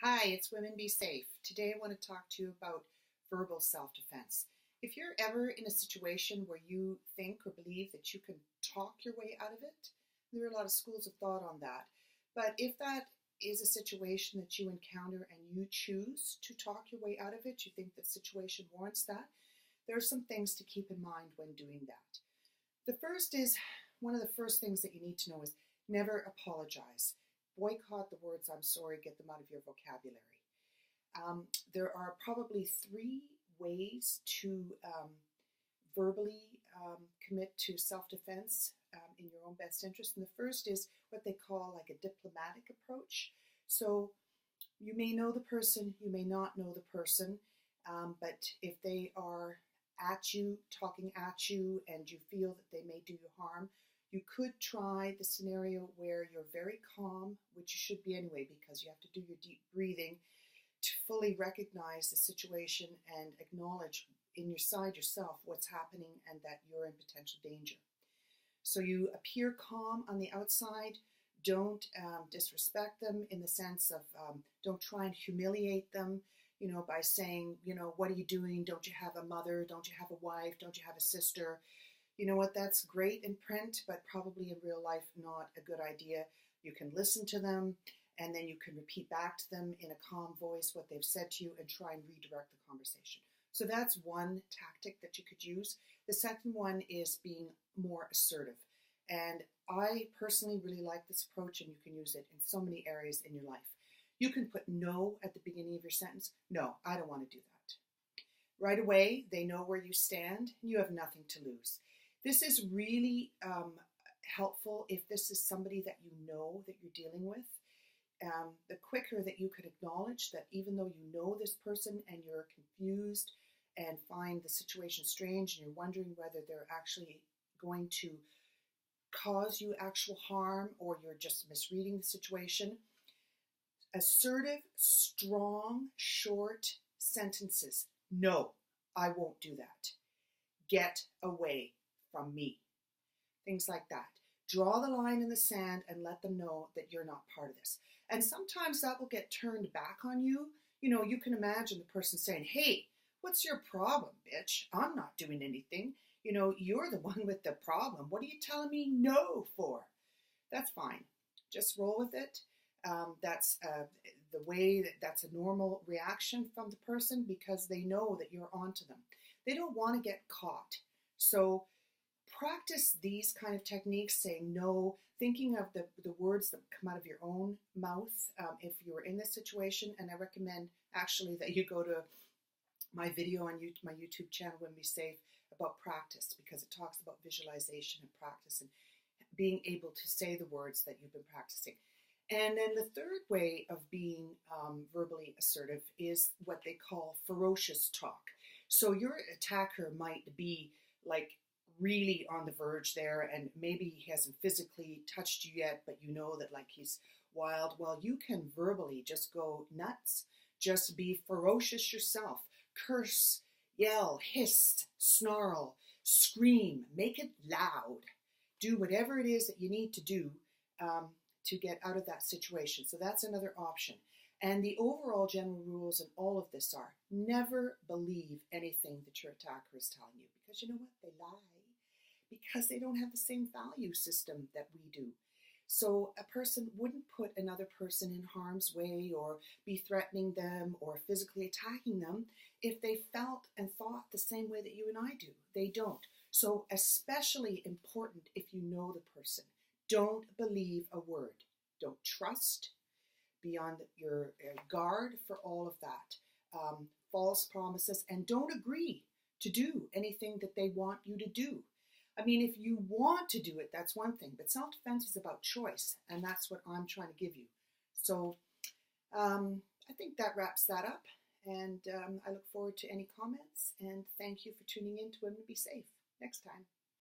Hi, it's Women Be Safe. Today I want to talk to you about verbal self-defense. If you're ever in a situation where you think or believe that you can talk your way out of it, there are a lot of schools of thought on that. But if that is a situation that you encounter and you choose to talk your way out of it, you think the situation warrants that, there are some things to keep in mind when doing that. The first is, one of the first things that you need to know is never apologize. Boycott the words "I'm sorry," get them out of your vocabulary. There are probably three ways to verbally commit to self-defense in your own best interest. And the first is what they call like a diplomatic approach. So you may know the person, you may not know the person, but if they are at you, talking at you, and you feel that they may do you harm, you could try the scenario where you're very calm, which you should be anyway, because you have to do your deep breathing to fully recognize the situation and acknowledge inside yourself what's happening and that you're in potential danger. So you appear calm on the outside. Don't disrespect them in the sense of don't try and humiliate them, by saying, what are you doing? Don't you have a mother? Don't you have a wife? Don't you have a sister? You know what, that's great in print, but probably in real life not a good idea. You can listen to them, and then you can repeat back to them in a calm voice what they've said to you and try and redirect the conversation. So that's one tactic that you could use. The second one is being more assertive. And I personally really like this approach, and you can use it in so many areas in your life. You can put no at the beginning of your sentence. No, I don't want to do that. Right away, they know where you stand, and you have nothing to lose. This is really helpful if this is somebody that you know that you're dealing with. The quicker that you could acknowledge that even though you know this person and you're confused and find the situation strange and you're wondering whether they're actually going to cause you actual harm or you're just misreading the situation. Assertive, strong, short sentences. No, I won't do that. Get away from me. Things like that. Draw the line in the sand and let them know that you're not part of this. And sometimes that will get turned back on you. You can imagine the person saying, "Hey, what's your problem, bitch? I'm not doing anything. You're the one with the problem. What are you telling me no for?" That's fine. Just roll with it. That's the way that's a normal reaction from the person because they know that you're onto them. They don't want to get caught. So practice these kind of techniques, saying no, thinking of the words that come out of your own mouth if you're in this situation. And I recommend actually that you go to my video on my YouTube channel, Women Be Safe, about practice, because it talks about visualization and practice and being able to say the words that you've been practicing. And then the third way of being verbally assertive is what they call ferocious talk. So your attacker might be like really on the verge there, and maybe he hasn't physically touched you yet, but you know that like he's wild. Well, you can verbally just go nuts. Just be ferocious yourself. Curse, yell, hiss, snarl, scream, make it loud. Do whatever it is that you need to do to get out of that situation. So that's another option. And the overall general rules in all of this are never believe anything that your attacker is telling you, because you know what? They lie because they don't have the same value system that we do. So a person wouldn't put another person in harm's way or be threatening them or physically attacking them if they felt and thought the same way that you and I do. They don't. So especially important if you know the person. Don't believe a word. Don't trust. Be on your guard for all of that. False promises, and don't agree to do anything that they want you to do. I mean, if you want to do it, that's one thing, but self-defense is about choice, and that's what I'm trying to give you. So I think that wraps that up, and I look forward to any comments, and thank you for tuning in to Women Be Safe. Next time.